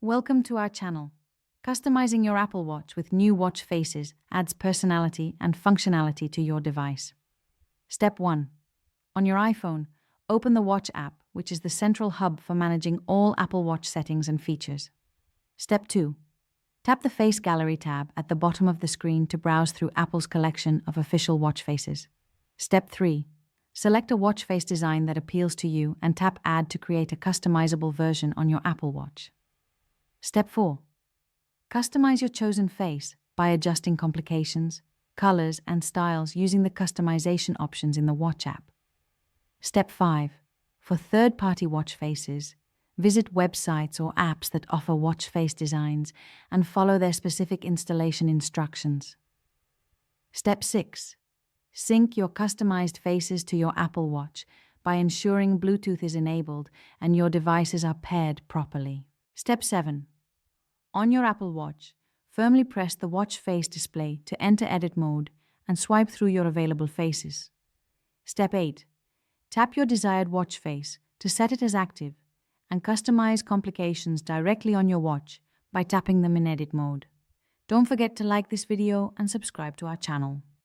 Welcome to our channel. Customizing your Apple Watch with new watch faces adds personality and functionality to your device. Step 1. On your iPhone, open the Watch app, which is the central hub for managing all Apple Watch settings and features. Step 2. Tap the Face Gallery tab at the bottom of the screen to browse through Apple's collection of official watch faces. Step 3. Select a watch face design that appeals to you and tap Add to create a customizable version on your Apple Watch. Step 4. Customize your chosen face by adjusting complications, colors, and styles using the customization options in the Watch app. Step 5. For third-party watch faces, visit websites or apps that offer watch face designs and follow their specific installation instructions. Step 6. Sync your customized faces to your Apple Watch by ensuring Bluetooth is enabled and your devices are paired properly. Step 7. On your Apple Watch, firmly press the watch face display to enter edit mode and swipe through your available faces. Step 8. Tap your desired watch face to set it as active and customize complications directly on your watch by tapping them in edit mode. Don't forget to like this video and subscribe to our channel.